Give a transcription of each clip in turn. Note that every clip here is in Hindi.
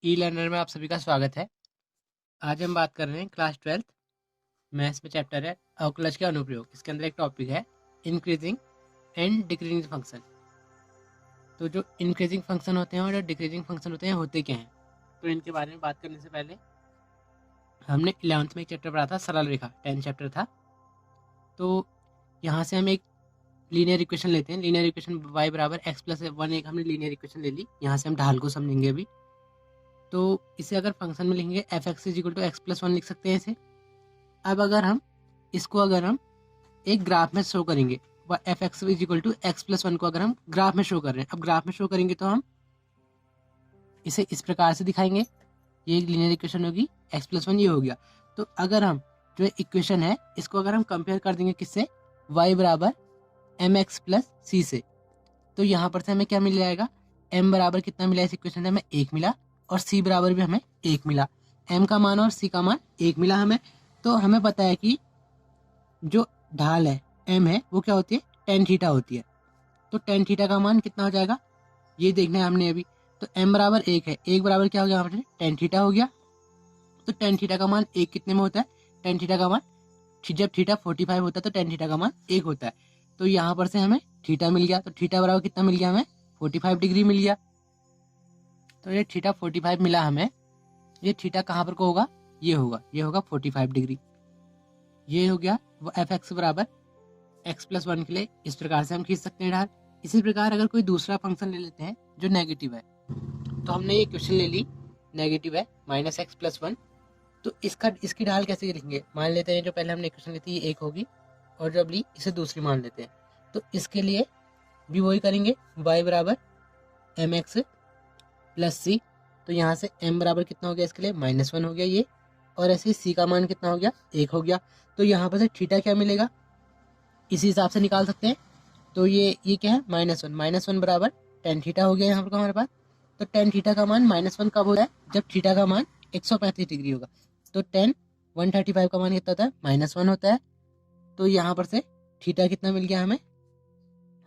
ई लर्नर में आप सभी का स्वागत है। आज हम बात कर रहे हैं क्लास 12th मैथ्स में चैप्टर है अवकलज के अनुप्रयोग। इसके अंदर एक टॉपिक है इंक्रीजिंग एंड डिक्रीजिंग फंक्शन। तो जो इंक्रीजिंग फंक्शन होते हैं और जो डिक्रीजिंग फंक्शन होते हैं होते क्या हैं, तो इनके बारे में बात करने से पहले हमने 11th में एक चैप्टर पढ़ा था सरल रेखा, 10th चैप्टर था। तो यहाँ से हम एक लीनियर इक्वेशन लेते हैं। लीनियर इक्वेशन y बराबर x प्लस 1 एक हमने लीनियर इक्वेशन ले ली। यहाँ से हम ढाल को समझेंगे अभी। तो इसे अगर फंक्शन में लिखेंगे F X is equal to X plus 1 लिख सकते हैं इसे। अब अगर हम एक ग्राफ में शो करेंगे, F X is equal to X plus 1 को अगर हम ग्राफ में शो कर रहे हैं, अब ग्राफ में शो करेंगे तो हम इसे इस प्रकार से दिखाएंगे। ये एक लीनियर इक्वेशन होगी, एक्स प्लस 1 ये हो गया। तो अगर हम जो इक्वेशन है इसको अगर हम कंपेयर कर देंगे किससे, y बराबर एम एक्स प्लस सी से, तो यहाँ पर से हमें क्या मिल जाएगा, m बराबर कितना मिला इस इक्वेशन में, हमें 1 मिला, और c बराबर भी हमें 1 मिला। m का मान और c का मान 1 मिला हमें। तो हमें पता है कि जो ढाल है m है वो क्या होती है, टेन थीटा होती है। तो टेन थीटा का मान कितना हो जाएगा ये देखना है हमने अभी। तो m बराबर 1 है, 1 बराबर क्या हो गया यहाँ पर, टेन थीटा हो गया। तो टेन थीटा का मान 1 कितने में होता है, टेन थीटा का मान जब थीटा 45 होता है तो टेन थीटा का मान 1 होता है। तो यहाँ पर से हमें थीटा मिल गया। तो थीटा बराबर कितना मिल गया हमें, 45 डिग्री मिल गया। तो ये थीटा 45 मिला हमें। ये थीटा कहाँ पर को होगा, ये होगा 45 डिग्री। ये हो गया वो एफ एक्स बराबर एक्स प्लस 1 के लिए इस प्रकार से हम खींच सकते हैं ढाल। इसी प्रकार अगर कोई दूसरा फंक्शन ले लेते हैं जो नेगेटिव है, तो हमने ये क्वेश्चन ले ली, नेगेटिव है माइनस एक्स प्लस 1। तो इसकी ढाल कैसे लिखेंगे, मान लेते हैं जो पहले हमने क्वेश्चन ली थी ये 1 होगी, और जब ली इसे दूसरी मान लेते हैं। तो इसके लिए भी वही करेंगे, y बराबर एम एक्स प्लस सी। तो यहाँ से m बराबर कितना हो गया इसके लिए, -1 हो गया ये, और ऐसे ही c का मान कितना हो गया, 1 हो गया। तो यहाँ पर से थीटा क्या मिलेगा इसी हिसाब से निकाल सकते हैं। तो ये क्या है, -1 बराबर टेन थीटा हो गया यहाँ पर हमारे पास। तो टेन थीटा का मान -1 कब होता है, जब थीटा का मान 135 डिग्री होगा। तो टेन 135 का मान कितना होता है, -1 होता है। तो यहाँ पर से थीटा कितना मिल गया हमें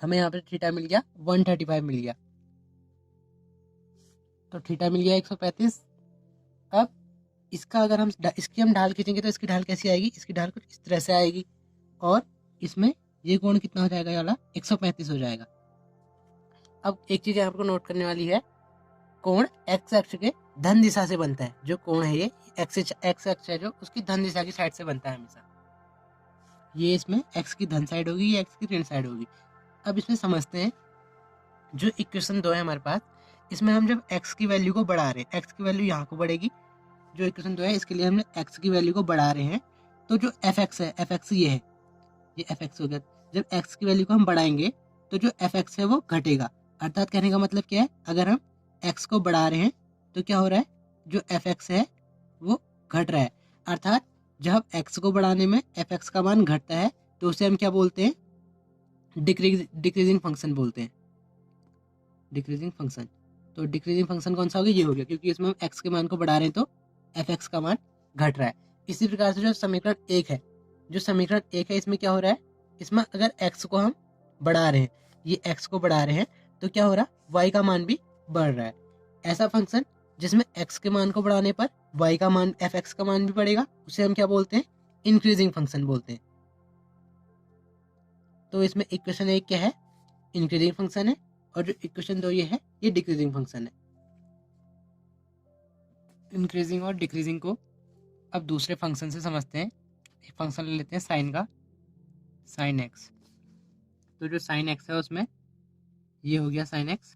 यहाँ पर थीटा मिल गया 135 मिल गया। तो थीटा मिल गया 135। अब इसका अगर इसकी हम ढाल खींचेंगे तो इसकी ढाल कैसी आएगी, इसकी ढाल कुछ इस तरह से आएगी, और इसमें ये कोण कितना हो जाएगा, ये वाला 135 हो जाएगा। अब एक चीज यहाँ पर नोट करने वाली है, कोण एक्स अक्ष के धन दिशा से बनता है। जो कोण है ये एक्स अक्ष है जो उसकी धन दिशा की साइड से बनता है हमेशा। ये इसमें एक्स की धन साइड होगी, ये एक्स की ऋण साइड होगी। अब इसमें समझते हैं, जो इक्वेशन 2 है हमारे पास, इसमें हम जब x की वैल्यू को बढ़ा रहे हैं, x की वैल्यू यहाँ को बढ़ेगी। जो इक्वेशन 2 है इसके लिए हमने x की वैल्यू को बढ़ा रहे हैं। तो जो एफ एक्स है, एफ एक्स ये है, ये एफ एक्स हो गया। जब x की वैल्यू को हम बढ़ाएंगे तो जो एफ एक्स है वो घटेगा। अर्थात कहने का मतलब क्या है, अगर हम x को बढ़ा रहे हैं तो क्या हो रहा है, जो एफ एक्स है वो घट रहा है। अर्थात जब x को बढ़ाने में एफ एक्स का मान घटता है तो उसे हम क्या बोलते हैं, डिक्रीजिंग फंक्शन बोलते हैं, डिक्रीजिंग फंक्शन। तो डिक्रीजिंग फंक्शन कौन सा हो गया, ये हो गया, क्योंकि इसमें हम एक्स के मान को बढ़ा रहे हैं तो एफ एक्स का मान घट रहा है। इसी प्रकार से जो समीकरण 1 है, इसमें क्या हो रहा है, इसमें अगर एक्स को हम बढ़ा रहे हैं, ये एक्स को बढ़ा रहे हैं, तो क्या हो रहा है, वाई का मान भी बढ़ रहा है। ऐसा फंक्शन जिसमें एक्स के मान को बढ़ाने पर वाई का मान, एफ एक्स का मान भी बढ़ेगा, उसे हम क्या बोलते हैं, इंक्रीजिंग फंक्शन बोलते हैं। तो इसमें इक्वेशन 1 क्या है, इंक्रीजिंग फंक्शन है, और जो इक्वेशन 2 ये है, ये डिक्रीजिंग फंक्शन है। इंक्रीजिंग और डिक्रीजिंग को अब दूसरे फंक्शन से समझते हैं। एक फंक्शन ले लेते हैं साइन का, साइन एक्स। तो जो साइन एक्स है उसमें ये हो गया साइन एक्स,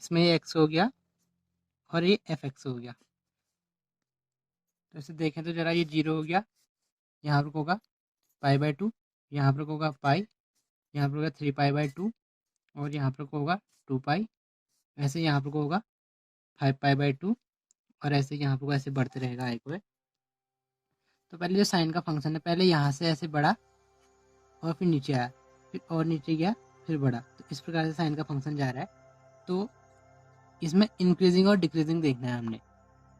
इसमें ये एक्स हो गया और ये एफ एक्स हो गया। तो इसे देखें तो जरा ये 0 हो गया, यहाँ पर होगा π/2, यहाँ पर होगा पाई, यहाँ पर होगा 3π/2, और यहाँ पर होगा 2π। ऐसे यहाँ पर होगा 5π/2, और ऐसे यहाँ पर ऐसे बढ़ते रहेगा एक वे। तो पहले जो साइन का फंक्शन है, पहले यहाँ से ऐसे बढ़ा और फिर नीचे आया, फिर और नीचे गया, फिर बढ़ा। तो इस प्रकार से साइन का फंक्शन जा रहा है। तो इसमें इंक्रीजिंग और डिक्रीजिंग देखना है हमने।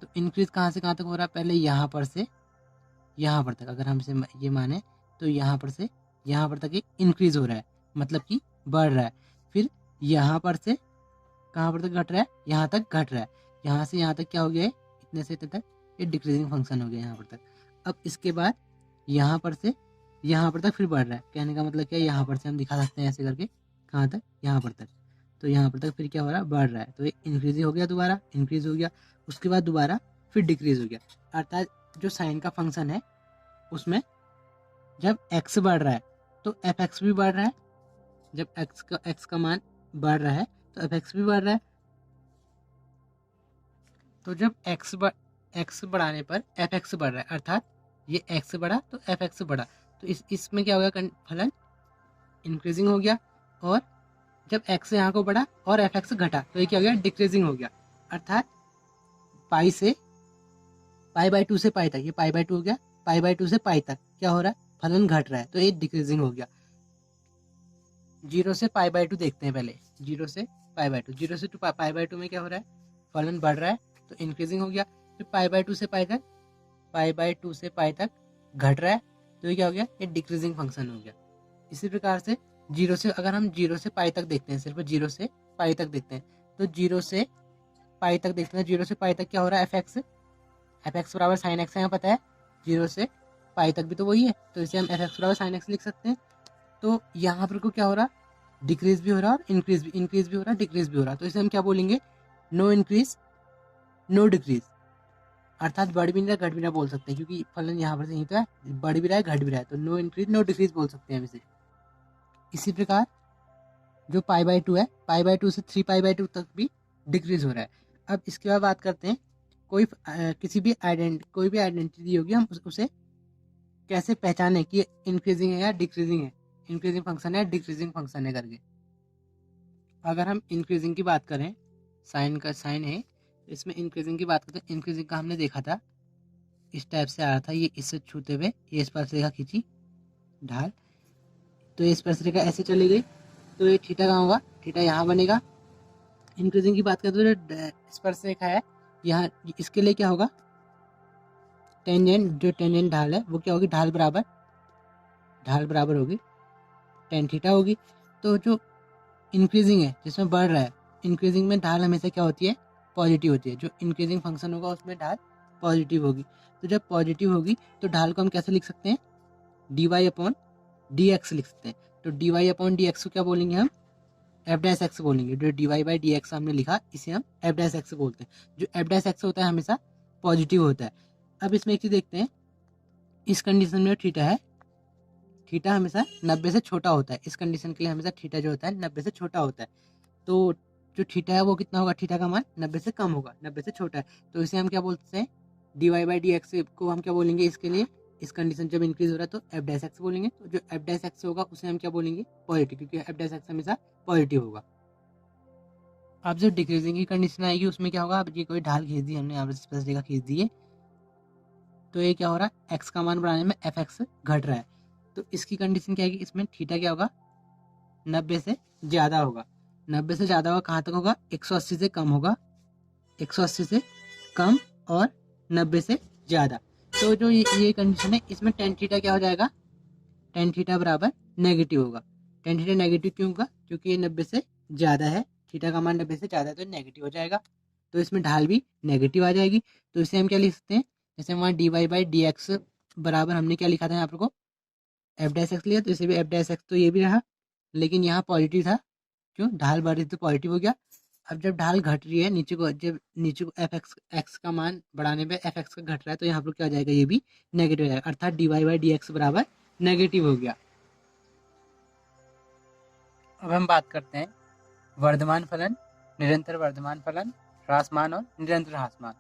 तो इंक्रीज कहाँ से कहाँ तक हो रहा है, पहले यहाँ पर से यहाँ पर तक, अगर हम इसे ये माने तो यहाँ पर से यहाँ पर तक ये इंक्रीज हो रहा है, मतलब कि बढ़ रहा है। फिर यहाँ पर से कहाँ पर तक घट रहा है, यहाँ तक घट रहा है, यहाँ से यहाँ तक क्या हो गया है, इतने से इतने तक ये डिक्रीजिंग फंक्शन हो गया यहाँ पर तक। अब इसके बाद यहाँ पर से यहाँ पर तक फिर बढ़ रहा है, कहने का मतलब क्या है, यहाँ पर से हम दिखा सकते हैं ऐसे करके, कहाँ तक, यहाँ पर तक, तो यहाँ पर तक फिर क्या हो रहा है, बढ़ रहा है, तो ये इंक्रीज हो गया, दोबारा इंक्रीज हो गया, उसके बाद दोबारा फिर डिक्रीज हो गया। अर्थात जो साइन का फंक्शन है उसमें जब एक्स बढ़ रहा है तो एफ एक्स भी बढ़ रहा है, जब एक्स का मान बढ़ रहा है तो एफ एक्स भी बढ़ रहा है। तो जब एक्स बढ़ाने पर एफ एक्स बढ़ रहा है, अर्थात ये एक्स बढ़ा तो एफ एक्स बढ़ा, तो इसमें क्या हो गया, फलन इंक्रीजिंग हो गया। और जब एक्स यहाँ को बढ़ा और एफ एक्स घटा तो ये क्या हो गया, डिक्रीजिंग हो गया। अर्थात पाई से पाई बाई 2 से पाई तक, ये पाई बाई 2 हो गया, पाई बाई 2 से पाई तक क्या हो रहा है, फलन घट रहा है, तो ये डिक्रीजिंग हो गया। 0 से पाई बाई 2 देखते हैं पहले, 0 से पाई बाई 2, 0 से पाई बाई 2 में क्या हो रहा है, फलन बढ़ रहा है तो इंक्रीजिंग हो गया। फिर पाई बाई 2 से पाई तक, पाई बाई 2 से पाई तक घट रहा है तो ये क्या हो गया, ये डिक्रीजिंग फंक्शन हो गया। इसी प्रकार से 0 से, अगर हम 0 से पाई तक देखते हैं, सिर्फ 0 से पाई तक देखते हैं, तो 0 से पाई तक देखते हैं, 0 से पाई तक क्या हो रहा है, एफ एक्स बराबर साइन एक्स है, पता है 0 से पाई तक भी तो वही है, तो इसे हम एफ एक्स बराबर साइन एक्स लिख सकते हैं। तो यहाँ पर को क्या हो रहा, डिक्रीज भी हो रहा है और इंक्रीज भी हो रहा है, डिक्रीज भी हो रहा है, तो इसे हम क्या बोलेंगे, नो इंक्रीज नो डिक्रीज, अर्थात बढ़ भी नहीं रहा घट भी नहीं बोल सकते हैं, क्योंकि फलन यहाँ पर से यहीं तो है, बढ़ भी रहा है घट भी रहा है, तो नो इंक्रीज नो डिक्रीज बोल सकते हैं हम इसे। इसी प्रकार जो पाई बाई 2 है, पाई बाई 2 से 3 पाई बाई 2 तक भी डिक्रीज हो रहा है। अब इसके बाद बात करते हैं, कोई कोई भी आइडेंटिटी होगी, हम उसे कैसे पहचाने कि इंक्रीजिंग है या डिक्रीजिंग है, इंक्रीजिंग फंक्शन है डिक्रीजिंग फंक्शन है करके। अगर हम इंक्रीजिंग की बात करें, साइन है, इसमें इंक्रीजिंग की बात करते हैं, इंक्रीजिंग का हमने देखा था इस टाइप से आ रहा था, ये इससे छूते हुए ये स्पर्शरेखा खींची ढाल, तो ये स्पर्शरेखा ऐसे चली गई, तो ये थीटा कहाँ होगा, थीटा यहाँ बनेगा। इंक्रीजिंग की बात करते तो स्पर्शरेखा है यहाँ, इसके लिए क्या होगा, टेंजेंट, जो टेंजेंट ढाल है वो क्या होगी, ढाल बराबर होगी टेन थीटा होगी। तो जो इंक्रीजिंग है जिसमें बढ़ रहा है, इंक्रीजिंग में ढाल हमेशा क्या होती है, पॉजिटिव होती है, जो इंक्रीजिंग फंक्शन होगा उसमें ढाल पॉजिटिव होगी। तो जब पॉजिटिव होगी तो ढाल को हम कैसे लिख सकते हैं, D Y upon D X लिख सकते हैं। तो D Y upon D X को क्या बोलेंगे हम, एफ डैश एक्स बोलेंगे। जो D Y by D X हमने लिखा इसे हम एफ डैश एक्स बोलते हैं। जो एफ डैश एक्स होता है हमेशा पॉजिटिव होता है। अब इसमें एक चीज़ देखते हैं, इस कंडीशन में थीटा है, थीटा हमेशा 90 से छोटा होता है, इस कंडीशन के लिए हमेशा थीटा जो होता है 90 से छोटा होता है। तो जो थीटा है वो कितना होगा, थीटा का मान 90 से कम होगा, 90 से छोटा है, तो इसे हम क्या बोलते हैं, D Y by D X को हम क्या बोलेंगे, इसके लिए इस कंडीशन जब इंक्रीज हो रहा है तो एफ डैश एक्स बोलेंगे। तो जो एफ डैश एक्स होगा उसे हम क्या बोलेंगे, पॉजिटिव, क्योंकि एफ डैश एक्स हमेशा पॉजिटिव होगा। अब जो डिक्रीजिंग की कंडीशन आएगी उसमें क्या होगा, अब ये कोई ढाल खींच दी हमने, यहाँ पर स्पर्शरेखा खींच दी है, तो ये क्या हो रहा है, एक्स का मान बढ़ाने में एफ एक्स घट रहा है, तो इसकी कंडीशन क्या आएगी, इसमें थीटा क्या होगा, 90 से ज़्यादा होगा। 90 से ज़्यादा होगा, कहाँ तक होगा, 180 से कम होगा, 180 से कम और 90 से ज़्यादा। तो जो ये कंडीशन है इसमें टेन थीटा क्या हो जाएगा, टेन थीटा बराबर नेगेटिव होगा। टेन थीटा नेगेटिव क्यों होगा, क्योंकि ये 90 से ज़्यादा है, थीटा का मान 90 से ज़्यादा है तो नेगेटिव हो जाएगा, तो इसमें ढाल भी नेगेटिव आ जाएगी। तो इसे हम क्या लिख सकते हैं, जैसे वहाँ D Y by D X बराबर हमने क्या लिखा था यहाँ पर को, एफ डैश एक्स लिया, तो इसे भी एफ डैश एक्स, तो ये भी रहा, लेकिन यहाँ पॉजिटिव था, क्यों, ढाल बढ़ रही तो पॉजिटिव हो गया। अब जब ढाल घट रही है नीचे को, जब नीचे को एफ एक्स का मान बढ़ाने पे एफ एक्स का घट रहा है, तो यहाँ पर क्या हो जाएगा, ये भी नेगेटिव हो जाएगा, अर्थात D Y by D X बराबर नेगेटिव हो गया। अब हम बात करते हैं वर्धमान फलन, निरंतर वर्धमान फलन, ह्रासमान और निरंतर ह्रासमान।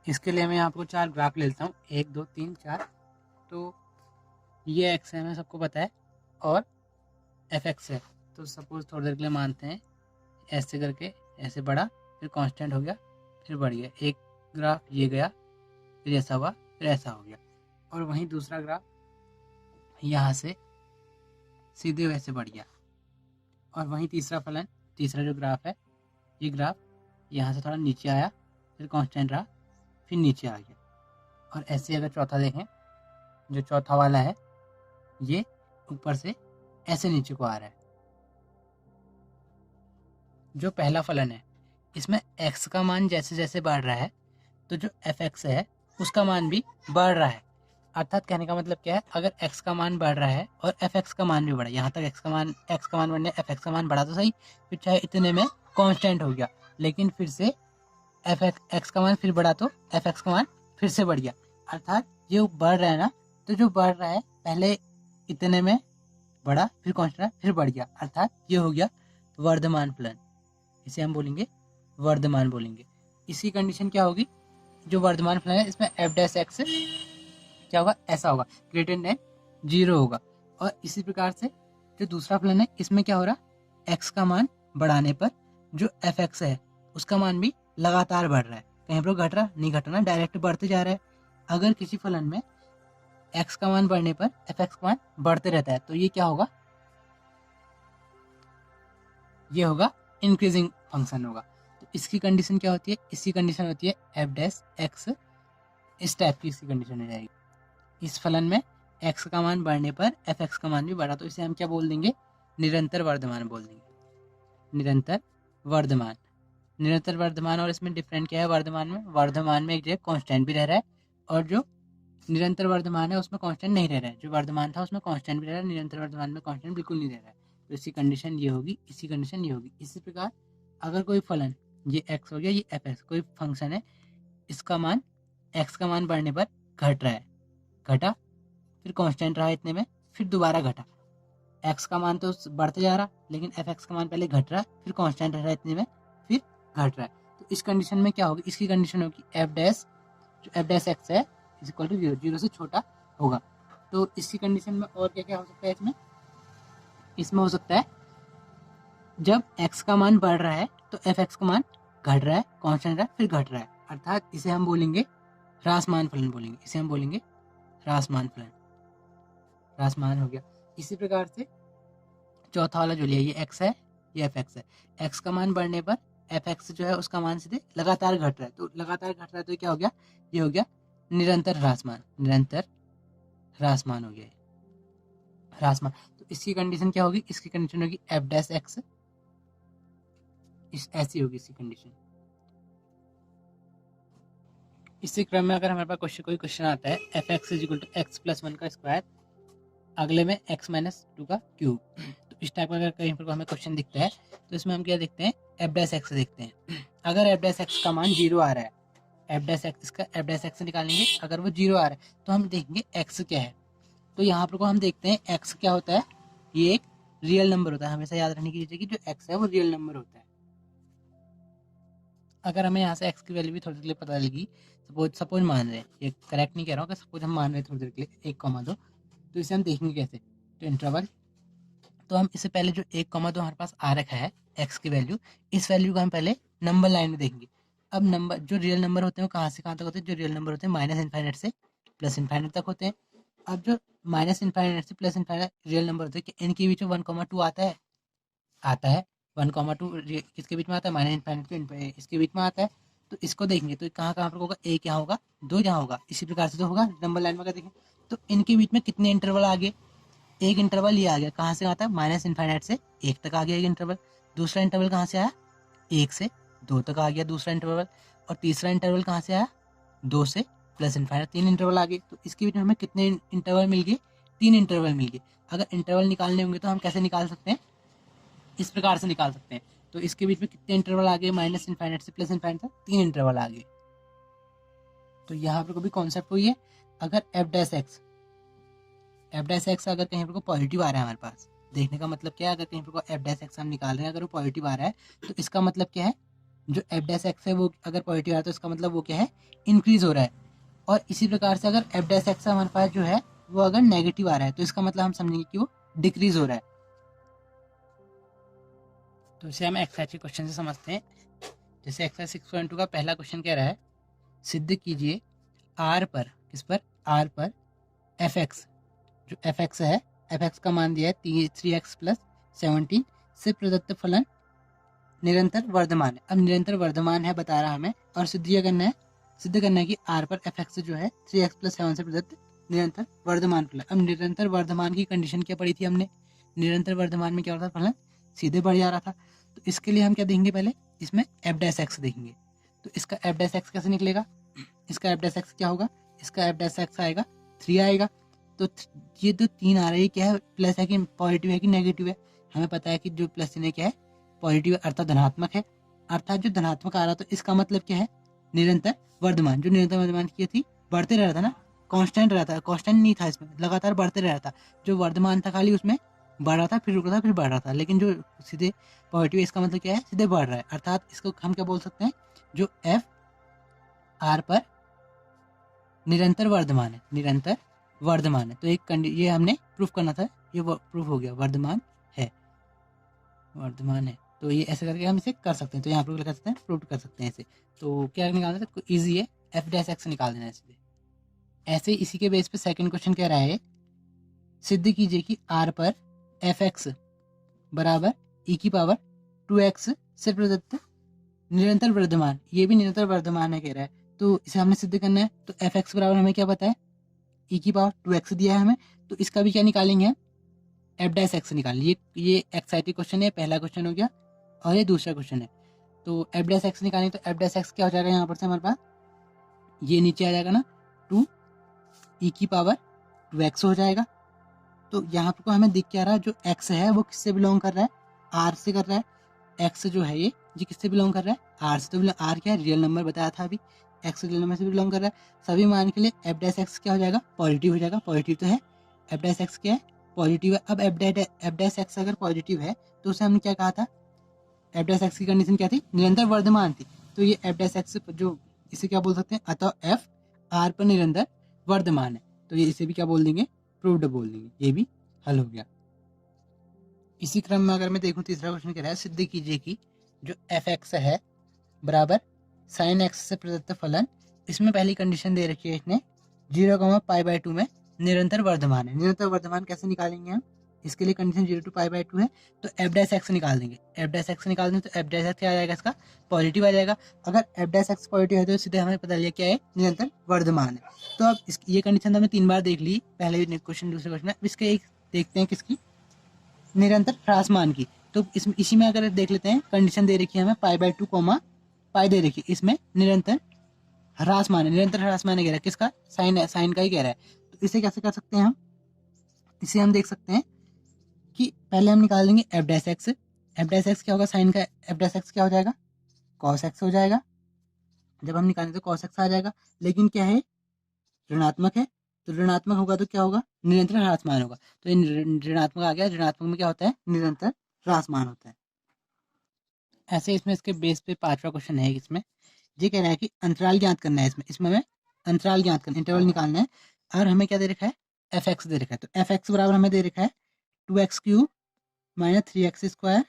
इसके लिए मैं आपको 4 ग्राफ ले लेता हूँ, 1 2 3 4। तो ये एक्स है, हमें सबको पता है, और एफ एक्स है। तो सपोज थोड़ी देर के लिए मानते हैं ऐसे करके, ऐसे बढ़ा, फिर कांस्टेंट हो गया, फिर बढ़ गया, एक ग्राफ ये गया, फिर ऐसा हुआ, फिर ऐसा हो गया, और वहीं दूसरा ग्राफ यहाँ से सीधे वैसे बढ़ गया, और वहीं तीसरा फलन, तीसरा जो ग्राफ है, ये ग्राफ यहाँ से थोड़ा नीचे आया, फिर कांस्टेंट रहा, फिर नीचे आ गया, और ऐसे अगर चौथा देखें, जो चौथा वाला है ये ऊपर से ऐसे नीचे को आ रहा है, जो पहला फलन है इसमें x का मान जैसे जैसे बढ़ रहा है तो जो fx है उसका मान भी बढ़ रहा है। अर्थात कहने का मतलब क्या है, अगर x का मान बढ़ रहा है और fx का मान भी बढ़ा, यहाँ तक x का मान बढ़ने fx का मान बढ़ा तो सही, फिर चाहे इतने में कांस्टेंट हो गया, लेकिन फिर से x का मान फिर बढ़ा तो fx का मान फिर से बढ़ गया। अर्थात ये बढ़ रहा है ना, तो जो बढ़ रहा है पहले इतने में बढ़ा, फिर कांस्टेंट फिर बढ़ गया, अर्थात ये हो गया वर्धमान फलन। इसे हम बोलेंगे वर्धमान बोलेंगे। इसकी कंडीशन क्या होगी, जो वर्धमान फलन है इसमें एफ डैश एक्स क्या होगा, ऐसा होगा, ग्रेटर देन 0 होगा। और इसी प्रकार से जो दूसरा फलन है इसमें क्या हो रहा, एक्स का मान बढ़ाने पर जो एफ एक्स है उसका मान भी लगातार बढ़ रहा है, कहीं पर घट रहा नहीं, घट रहा, डायरेक्ट बढ़ते जा रहा है। अगर किसी फलन में एक्स का मान बढ़ने पर एफ एक्स का मान बढ़ते रहता है तो ये क्या होगा, ये होगा इंक्रीजिंग फंक्शन होगा। तो इसकी कंडीशन क्या होती है, इसकी कंडीशन होती है एफ डैश एक्स, इस टाइप की इसकी कंडीशन हो जाएगी। इस फलन में x का मान बढ़ने पर एफ एक्स का मान भी बढ़ा, तो इसे हम क्या बोल देंगे, निरंतर वर्धमान बोल देंगे। निरंतर वर्धमान, निरंतर वर्धमान। और इसमें डिफरेंट क्या है, वर्धमान में एक जगह कांस्टेंट भी रह रहा है, और जो निरंतर वर्धमान है उसमें कांस्टेंट नहीं रह रहा है। जो वर्धमान था उसमें कांस्टेंट भी रह रहा है, निरंतर वर्धमान में कांस्टेंट बिल्कुल नहीं रह रहा है। तो इसकी कंडीशन ये होगी, इसकी कंडीशन ये होगी। इसी प्रकार अगर कोई फलन, ये x हो गया, ये एफ एक्स, कोई फंक्शन है, इसका मान x का मान बढ़ने पर घट रहा है, घटा, फिर कांस्टेंट रहा इतने में, फिर दोबारा घटा, x का मान तो बढ़ते जा रहा, लेकिन एफ एक्स का मान पहले घट रहा, फिर कांस्टेंट रह रहा इतने में, फिर घट रहा है। तो इस कंडीशन में क्या होगी, इसकी कंडीशन होगी एफ डैश, जो एफ डैश एक्स है इज इक्वल टू 0, 0 से छोटा होगा। तो इसकी कंडीशन में और क्या क्या हो सकता है, इसमें हो सकता है जब x का मान बढ़ रहा है तो एफ एक्स का मान घट रहा है, कांस्टेंट रहा है, फिर घट रहा है, अर्थात इसे हम बोलेंगे ह्रासमान फलन बोलेंगे। इसे हम बोलेंगे ह्रासमान फलन, ह्रासमान हो गया। इसी प्रकार से चौथा वाला जो लिया, ये x है, ये एफ एक्स है, x का मान बढ़ने पर एफ एक्स जो है उसका मान सीधे लगातार घट रहा है, तो लगातार घट रहा है तो क्या हो गया, ये हो गया निरंतर ह्रासमान, निरंतर ह्रासमान हो गया ह्रासमान। तो इसकी कंडीशन क्या होगी, इसकी कंडीशन होगी एफ डैश एक्स, ऐसी होगी इसकी कंडीशन। इसी क्रम में अगर हमारे पास कोई क्वेश्चन आता है F X is equal to X plus 1 का स्क्वायर, अगले में x माइनस 2 का क्यूब, तो इस टाइप का अगर कहीं पर हमें क्वेश्चन दिखता है तो इसमें हम क्या देखते हैं, एफ डैश एक्स देखते हैं। अगर एफ डैश एक्स का मान 0 आ रहा है, एफ डैश एक्स, इसका एफ डैश एक्स निकालेंगे, अगर वो 0 आ रहा है तो हम देखेंगे x क्या है। तो यहाँ पर को हम देखते हैं x क्या होता है, ये एक रियल नंबर होता है, हमेशा याद रखने की चीज़ है कि जो x है वो रियल नंबर होता है। अगर हमें यहाँ से x की वैल्यू भी थोड़ी देर के लिए पता लगी, सपोज मान रहे हैं, ये करेक्ट नहीं कह रहा हूँ, सपोज हम मान रहे हैं थोड़ी देर के लिए 1,2, तो इसे हम देखेंगे कैसे, तो इंटरवल, तो हम इससे पहले जो 1,2 हमारे पास आ रखा है x की वैल्यू, इस वैल्यू को हम पहले नंबर लाइन में देखेंगे। अब नंबर, जो रियल नंबर होते हैं वो कहाँ से कहाँ तक होते हैं, जो रियल नंबर होते हैं माइनस इन्फाइनाइट से प्लस इन्फाइनाइट तक होते हैं। अब जो माइनस इन्फाइनाइट से प्लस इन्फाइनाइट रियल नंबर होते हैं, कि इनके बीच में 1,2 आता है, आता है 1,2 किसके बीच में आता है, माइनस इन्फाइनाइट तो इसके बीच में आता है। तो इसको देखेंगे तो कहाँ कहाँ पर होगा, एक यहाँ होगा, 2 यहाँ होगा, इसी प्रकार से तो होगा नंबर लाइन में। अगर देखें तो इनके बीच में कितने इंटरवल आ गए, एक इंटरवल ये आ गया, कहाँ से आता है, माइनस इन्फाइनाइट से 1 तक आ गया एक इंटरवल। दूसरा इंटरवल कहाँ से आया, 1 से 2 तक आ गया दूसरा इंटरवल। और तीसरा इंटरवल कहाँ से आया, 2 से प्लस इन्फाइनाइट, 3 इंटरवल आ गए। तो इसके बीच में हमें कितने इंटरवल मिल गए, 3 इंटरवल मिल गए। अगर इंटरवल निकालने होंगे तो हम कैसे निकाल सकते हैं, इस प्रकार से निकाल सकते हैं। तो इसके बीच में कितने इंटरवल आ गए, माइनस इन्फाइनाइट से प्लस इन्फाइनाइट तक 3 इंटरवल आ गए। तो यहाँ पर कभी कॉन्सेप्ट वही है, अगर F dash x, F dash x अगर कहीं पर को पॉजिटिव आ रहा है हमारे पास, देखने का मतलब क्या है, अगर कहीं पर को एफ डैश एक्स हम निकाल रहे हैं, अगर वो पॉजिटिव आ रहा है तो इसका मतलब क्या है, जो एफ डैश एक्स है वो अगर पॉजिटिव आ रहा है तो इसका मतलब वो क्या है, इंक्रीज हो रहा है। और इसी प्रकार से अगर एफ डैश एक्स हमारे पास जो है वो अगर नेगेटिव आ रहा है तो इसका मतलब हम समझेंगे कि वो डिक्रीज हो रहा है। तो इसे हम एक्सरसाइज के क्वेश्चन से समझते हैं। जैसे एक्सरसाइज 6.2 का पहला क्वेश्चन कह रहा है, सिद्ध कीजिए आर पर, किस पर, आर पर एफ एक्स, जो एफ एक्स है, एफ एक्स का मान दिया है 3x प्लस 17 से प्रदत्त फलन निरंतर वर्धमान है। अब निरंतर वर्धमान है बता रहा हमें, और सिद्ध करना है कि आर पर एफ एक्स जो है 3x प्लस 7 से प्रदत्त निरंतर वर्धमान फलन। अब निरंतर वर्धमान की कंडीशन क्या पड़ी थी हमने, निरंतर वर्धमान में क्या होता था, फलन सीधे बढ़ जा रहा था। तो इसके लिए हम क्या देखेंगे, पहले इसमें एफ डैश एक्स देखेंगे। तो इसका एफ डैश एक्स कैसे निकलेगा, इसका एफ डैश एक्स क्या होगा, इसका एफ डैश एक्स आएगा 3 आएगा। तो ये जो 3 आ रहा है क्या है, प्लस है कि पॉजिटिव है कि नेगेटिव है, हमें पता है कि जो प्लस चिन्ह क्या है पॉजिटिव अर्थात धनात्मक है। अर्थात जो धनात्मक आ रहा तो इसका मतलब क्या है, निरंतर वर्धमान। जो निरंतर वर्धमान की थी बढ़ते रह रहा था ना, कांस्टेंट रहता है, कांस्टेंट नहीं था इसमें, लगातार बढ़ते रह रहा था। जो वर्धमान था खाली उसमें बढ़ रहा था, फिर रुक रहा था, फिर बढ़ रहा था। लेकिन जो सीधे पॉजिटिव, इसका मतलब क्या है, सीधे बढ़ रहा है। अर्थात इसको हम क्या बोल सकते हैं, जो एफ आर पर निरंतर वर्धमान है, निरंतर वर्धमान है। तो एक ये हमने प्रूफ करना था, ये प्रूफ हो गया, वर्धमान है, वर्धमान है। तो ये ऐसे करके हम इसे कर सकते हैं। तो यहाँ प्रूफ कर सकते हैं, प्रूफ कर सकते हैं इसे। तो क्या निकालना था, ईजी है, एफ डैश एक्स निकाल देना है सीधे। ऐसे इसी के बेस पे सेकंड क्वेश्चन कह रहा है, सिद्ध कीजिए कि आर पर एफ एक्स बराबर ई की पावर 2x से प्रदत्त निरंतर वर्धमान, ये भी निरंतर वर्धमान है कह रहा है। तो इसे हमने सिद्ध करना है। तो एफ एक्स बराबर हमें क्या पता है, ई की पावर 2x दिया है हमें। तो इसका भी क्या निकालेंगे हम, एफ डैश एक्स निकालेंगे। ये एक्साइटिंग क्वेश्चन है, पहला क्वेश्चन हो गया और ये दूसरा क्वेश्चन है। तो एफ डैश एक्स निकालेंगे। तो एफ डैश एक्स क्या हो जाएगा, यहाँ पर से हमारे पास ये नीचे आ जाएगा ना, 2 ई की पावर 2x हो जाएगा। तो यहाँ पर हमें दिख क्या रहा है, जो x है वो किससे बिलोंग कर रहा है, r से कर रहा है। x जो है ये किससे बिलोंग कर रहा है, r से। तो r क्या है, रियल नंबर बताया था अभी, x रियल नंबर से बिलोंग कर रहा है। सभी मान के लिए एफ डैश एक्स क्या हो जाएगा, पॉजिटिव हो जाएगा। पॉजिटिव तो है, एफ डैश एक्स क्या है, पॉजिटिव है। अब एफ डैश एक्स अगर पॉजिटिव है तो उसे हमने क्या कहा था, एफ डैश एक्स की कंडीशन क्या थी, निरंतर वर्धमान थी। तो ये एफ डैश एक्स जो इसे क्या बोल सकते हैं, अतः एफ आर पर निरंतर वर्धमान है। तो ये इसे भी क्या बोल देंगे, प्रूव्ड बोल देंगे। ये भी हल हो गया। इसी क्रम में अगर मैं देखूं, तीसरा क्वेश्चन कह रहा है, सिद्ध कीजिए कि जो एफ एक्स है बराबर साइन एक्स से प्रदत्त फलन, इसमें पहली कंडीशन दे रखी है इसने 0,π/2 में निरंतर वर्धमान है। निरंतर वर्धमान कैसे निकालेंगे हम, इसके लिए कंडीशन 0 to π/2 है। तो एफ डैश एक्स निकाल देंगे। एफ डैश एक्स निकाल देंगे तो एफ डैश एक्स क्या आ जाएगा, इसका पॉजिटिव आ जाएगा। अगर एफ डैश एक्स पॉजिटिव है तो सीधे हमें पता लिया क्या है, निरंतर वर्धमान है। तो अब ये कंडीशन तो हमने 3 बार देख ली, पहले क्वेश्चन दूसरे क्वेश्चन में। अब इसके एक देखते हैं किसकी, निरंतर ह्रासमान की। तो इसी में अगर देख लेते हैं, कंडीशन दे रखी है हमें π/2 पाई दे रखी है, इसमें निरंतर ह्रासमान है। निरंतर ह्रासमान है कह रहा है, किसका, साइन का ही कह रहा है। तो इसे कैसे कर सकते हैं हम, इसे हम देख सकते हैं कि पहले हम निकाल देंगे F dash x. F dash x क्या होगा, साइन का एफ डैश एक्स क्या हो जाएगा, कॉस एक्स हो जाएगा। जब हम निकालेंगे तो कॉस एक्स आ जाएगा, लेकिन क्या है, ऋणात्मक है। तो ऋणात्मक होगा तो क्या होगा, निरंतर ह्रासमान होगा। तो ये ऋणात्मक आ गया, ऋणात्मक में क्या होता है, निरंतर ह्रासमान होता है। ऐसे इसमें इसके बेस पे पांचवा क्वेश्चन है, इसमें ये कह रहा है कि अंतराल ज्ञात करना है। इसमें हमें अंतराल ज्ञात करना, इंटरवल निकालना है। और हमें क्या दे रखा है, एफ एक्स दे रखा है। तो एफ एक्स बराबर हमें दे रखा है 2x³ minus 3x²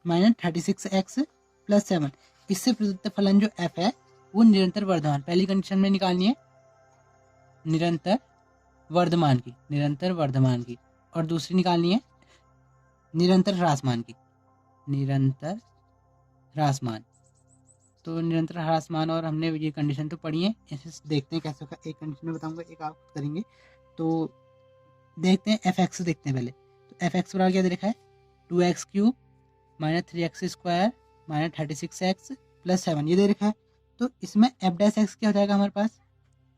minus 36x plus 7। इससे प्रदत्त फलन जो एफ है वो निरंतर वर्धमान, पहली कंडीशन में निकालनी है निरंतर वर्धमान की, निरंतर वर्धमान की। और दूसरी निकालनी है निरंतर ह्रासमान की, निरंतर ह्रासमान। तो निरंतर ह्रासमान, और हमने ये कंडीशन तो पढ़ी है, इसे देखते हैं कैसे होगा। एक कंडीशन में बताऊंगा, एक आप करेंगे। तो देखते हैं एफ एक्स देखते हैं पहले। तो एफ एक्स बराबर क्या दे रखा है, 2x³ minus 3x² minus 36x plus 7, ये दे रखा है। तो इसमें एफ डैश एक्स क्या हो जाएगा हमारे पास,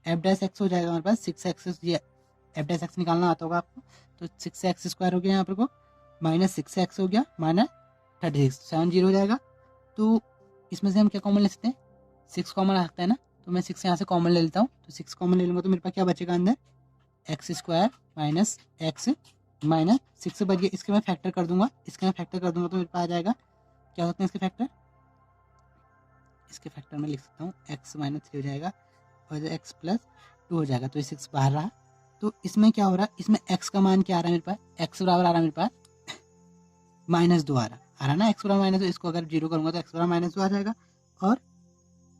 एफ डैश एक्स हो जाएगा हमारे पास 6x। ये एफ डैश एक्स निकालना आता होगा आपको। तो 6x² हो गया यहाँ पर को, माइनस 6x हो गया माइनस 36, 7 0 हो जाएगा। तो इसमें से हम क्या कॉमन ले सकते हैं, 6 कॉमन आ सकता है ना। तो मैं 6 यहाँ से कॉमन ले लेता हूँ। तो 6 कॉमन ले लूँगा तो मेरे पास क्या बचेगा अंदर, x² माइनस x माइनस 6 बच गया। इसके मैं फैक्टर कर दूंगा, इसके मैं फैक्टर कर दूंगा तो मेरे पास आ जाएगा, क्या होते हैं इसके फैक्टर, इसके फैक्टर में लिख सकता हूँ x माइनस 3 हो जाएगा और x प्लस 2 हो जाएगा। तो ये 6 बाहर रहा। तो इसमें क्या हो रहा है, इसमें x का मान क्या आ रहा है मेरे पास, x बराबर आ रहा है मेरे पास -2 आ रहा ना, x बराबर -2। इसको अगर 0 करूँगा तो x बराबर -2 आ जाएगा और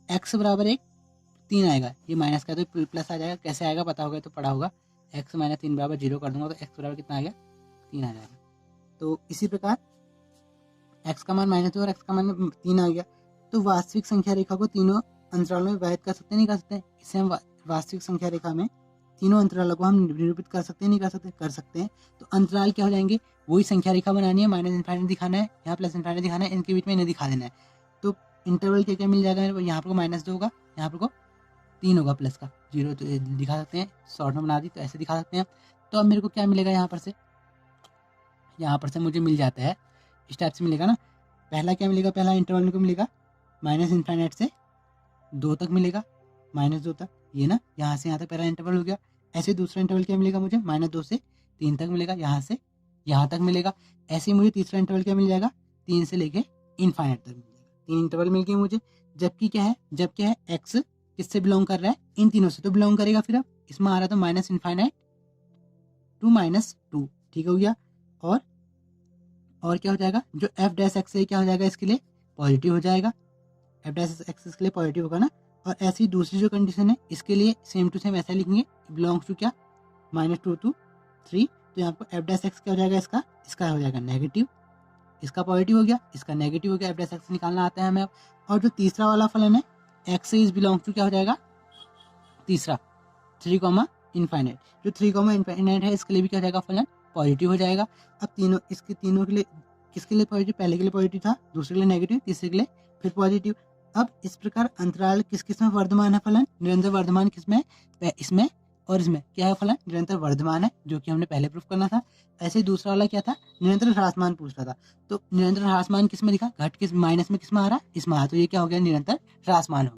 x बराबर 1 3 आएगा। ये माइनस का तो प्लस आ जाएगा, कैसे आएगा पता होगा तो पढ़ा होगा। x माइनस 3 बराबर 0 कर दूंगा तो x बराबर कितना आ गया, 3 आ जाएगा। तो इसी प्रकार x का मान -2 और x का मान 3 आ गया। तो वास्तविक संख्या रेखा को तीनों अंतरालों में व्यक्त कर सकते, नहीं कर सकते। इसे हम वास्तविक संख्या रेखा में तीनों अंतरालों को हम निरूपित कर सकते हैं, नहीं कर सकते, कर सकते हैं। तो अंतराल क्या हो जाएंगे, वही संख्या रेखा बनानी है, माइनस इन्फाइनाइट दिखाना है, यहाँ प्लस इन्फाइनाइट दिखाना है, इनके बीच में इन्हें दिखा देना है। तो इंटरवल क्या क्या मिल जाएगा मेरे को, यहाँ पर -2 होगा, यहाँ पर को 3 होगा प्लस का, 0 तो दिखा सकते हैं, शॉर्ट में बना दी तो ऐसे दिखा सकते हैं। तो अब मेरे को क्या मिलेगा यहाँ पर से, यहाँ पर से मुझे मिल जाता है, इस टाइप से मिलेगा ना। पहला क्या मिलेगा, पहला इंटरवल मेरे को मिलेगा माइनस इन्फाइनाइट से 2 तक मिलेगा, -2 तक, ये ना, यहाँ से यहाँ तक पहला इंटरवल हो गया। ऐसे दूसरा इंटरवल क्या मिलेगा मुझे, -2 से 3 तक मिलेगा, यहाँ से यहाँ तक मिलेगा। ऐसे ही मुझे तीसरा इंटरवल क्या मिल जाएगा, 3 से लेके इन्फाइनाइट तक मिल जाएगा। 3 इंटरवल मिल गए मुझे। जबकि क्या है, जब क्या है, एक्स किससे बिलोंग कर रहा है, इन तीनों से तो बिलोंग करेगा। फिर अब इसमें आ रहा था माइनस इन्फाइनाइट टू -2, ठीक हो गया। और क्या हो जाएगा, जो एफ डैश एक्स है क्या हो जाएगा, इसके लिए पॉजिटिव हो जाएगा, एफ डैश एक्स के लिए पॉजिटिव होगा ना। और ऐसी दूसरी जो कंडीशन है, इसके लिए सेम टू सेम ऐसा लिखेंगे, बिलोंग्स टू क्या, -2 to 3। तो यहाँ पर एफ डैश एक्स क्या हो जाएगा, इसका हो जाएगा नेगेटिव, इसका पॉजिटिव हो गया, इसका नेगेटिव हो गया, एफ डैश एक्स निकालना आता है हमें अब। और जो तीसरा वाला फलन है, एक्स इज बिलोंग्स टू क्या हो जाएगा, तीसरा 3, इन्फाइनाइट, जो 3, इन्फाइनाइट है, इसके लिए भी क्या हो जाएगा, फलन पॉजिटिव हो जाएगा। अब तीनों, इसके तीनों के लिए, किसके लिए पॉजिटिव, पहले के लिए पॉजिटिव था, दूसरे के लिए नेगेटिव, तीसरे के लिए फिर पॉजिटिव। अब इस प्रकार अंतराल किस में वर्धमान है, फलन निरंतर वर्धमान किसमें, इसमें और इसमें क्या है, फलन निरंतर वर्धमान है, जो कि हमने पहले प्रूफ करना था। ऐसे ही दूसरा वाला क्या था, निरंतर ह्रासमान पूछ रहा था। तो निरंतर ह्रासमान किसमें दिखा, घट किस माइनस में किसमें आ रहा है, इसमें आ, तो ये क्या हो गया, निरंतर ह्रासमान हो गया।